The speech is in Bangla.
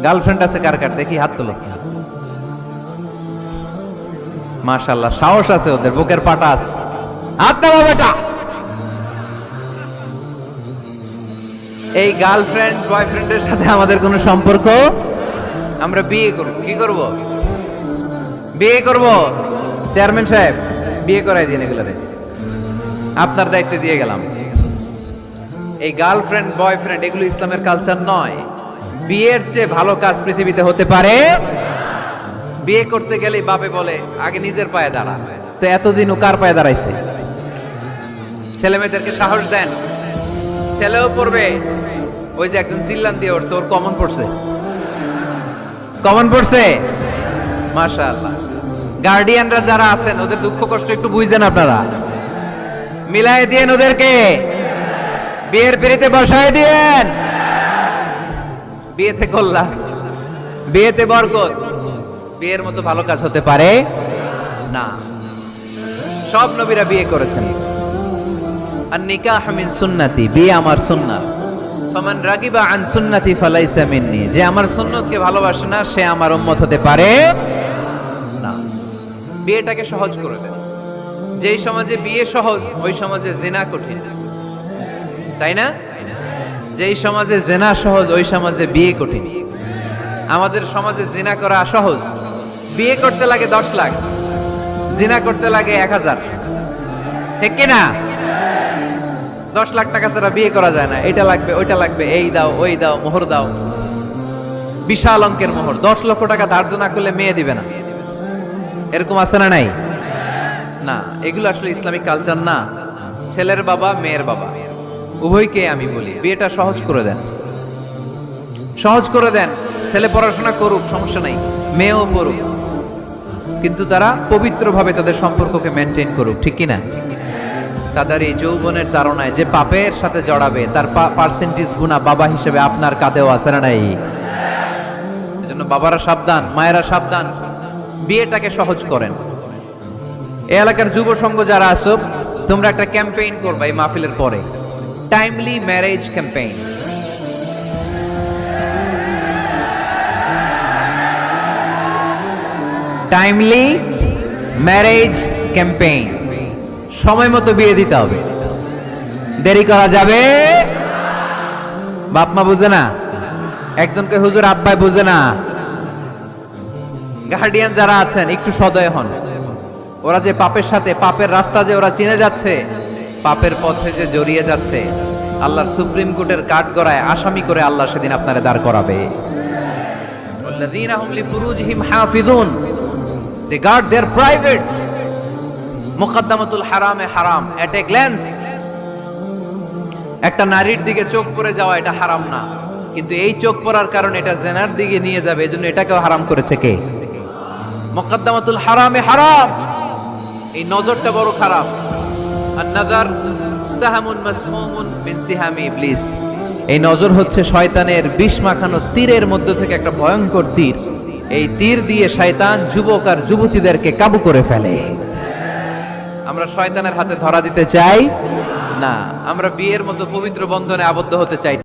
গার্লফ্রেন্ড আছে কার কার দেখি হাত তোলো। মাশাআল্লাহ, সাহস আছে ওদের, বুকের পাটা আছে। হাত নামা বেটা। এই গার্লফ্রেন্ড বয়ফ্রেন্ডের সাথে আমাদের কোনো সম্পর্ক, আমরা বিয়ে করব। কি করব? বিয়ে করব। চেয়ারম্যান সাহেব বিয়ে করাই দিন এগুলো, আপনার দায়িত্বে দিয়ে গেলাম। এই গার্লফ্রেন্ড বয়ফ্রেন্ড এগুলো ইসলামের কালচার নয়। বিয়ের চেয়ে ভালো কাজ পৃথিবীতে হতে পারে। বিয়ে করতে গেলে বাপে বলে আগে নিজের পায়ে দাঁড়া। তো এতদিন ও কার পায়ে দাঁড়াইছে? ছেলে মেয়েদেরকে সাহস দেন, ছেলেও পড়বে। ওই যে একজন চিল্লান দিয়ে উঠছে, ওর কমন পড়ছে, কমন পড়ছে। মাশাআল্লাহ। গার্ডিয়ানরা যারা আছেন ওদের দুঃখ কষ্ট একটু বুঝেন আপনারা, মিলাই দিয়েন ওদেরকে, বিয়ের পিড়িতে বসায় দিয়েন। বিয়েতে কল্যাণ, বিয়েতে বরকত। বিয়ের মতো ভালো কাজ হতে পারে না। সব নবীরা বিয়ে করেছেন। আর নিকাহ মিন সুন্নতি, বিয়ে আমার সুন্নাত। ফামান রাগিবা আন সুন্নতি ফালাইসা মিন্নি, যে আমার সুন্নতকে ভালোবাসে না সে আমার উম্মত হতে পারে না। বিয়েটাকে সহজ করে দেন। যেই সমাজে বিয়ে সহজ ওই সমাজে জিনা কঠিন, তাই না? যেই সমাজে জিনা সহজ ওই সমাজে বিয়ে কঠিন। আমাদের সমাজে জিনা করা সহজ, বিয়ে করতে লাগে 10 লাখ, জিনা করতে লাগে 1000। ঠিক কি না? 10 লাখ টাকা ছাড়া বিয়ে করা যায় না। এটা লাগবে, ওইটা লাগবে, এই দাও, ওই দাও, মোহর দাও, বিশাল অঙ্কের মোহর। 10 লক্ষ টাকা ধার্য না করলে মেয়ে দিবে না। এরকম আছে না নাই? না, এগুলো আসলে ইসলামিক কালচার না। ছেলের বাবা মেয়ের বাবা উভয়কে আমি বলি বিয়েটা সহজ করে দেন, সহজ করে দেন। ছেলে পড়াশোনা করুক, সমস্যা নাই, মেয়েও পড়ুক, কিন্তু তারা পবিত্রভাবে তাদের সম্পর্ককে মেনটেন করুক। ঠিক কিনা? তাদের এই যৌবনের তাড়নায় যে পাপের সাথে জড়াবে তার পার্সেন্টেজ গুণা বাবা হিসেবে আপনার কাঁধেও আছে না নাই? এজন্য বাবারা সাবধান, মায়েরা সাবধান, বিয়েটাকে সহজ করেন। এই এলাকার যুব সংঘ যারা আছো, তোমরা একটা ক্যাম্পেইন করবা এই মাহফিলের পরে, timely marriage campaign. Timely marriage campaign. সময় মতো বিয়ে দিতে হবে, দেরি করা যাবে। বাপ মা বুঝে না, একজনকে হুজুর আব্বাই বুঝে না। গার্ডিয়ান যারা আছেন একটু সদয় হন। ওরা যে পাপের সাথে, পাপের রাস্তা যে ওরা চিনে যাচ্ছে, পাপের পথে যে জড়িয়ে যাচ্ছে, আল্লাহর সুপ্রিম কোর্টের কাঠগড়ায় আসামি করে আল্লাহ সেদিন আপনারে দাঁড় করাবে। ওয়াল্লাযীনা হুম লিফুরুজিহিম হাফিজুন, they guard their privates। মুকদ্দমাতুল হারামে হারাম, এট এ গ্ল্যান্স। একটা নারীর দিকে চোখ পড়ে যাওয়া এটা হারাম না, কিন্তু এই চোখ পড়ার কারণে এটা জেনার দিকে নিয়ে যাবে, এজন্য এটাকেও হারাম করেছে কে? মুকদ্দমাতুল হারামে হারাম। এই নজরটা বড় খারাপ। আন-নাযার সাহামুন মাসমুমুন মিন সিহামি ইবলিস। এই নজর হচ্ছে শয়তানের বিষ মাখানো তীরের মধ্য থেকে একটা ভয়ঙ্কর তীর। এই তীর দিয়ে শয়তান যুবক আর যুবতীদেরকে কাবু করে ফেলে। আমরা শয়তানের হাতে ধরা দিতে চাই না, আমরা বিয়ের মতো পবিত্র বন্ধনে আবদ্ধ হতে চাই।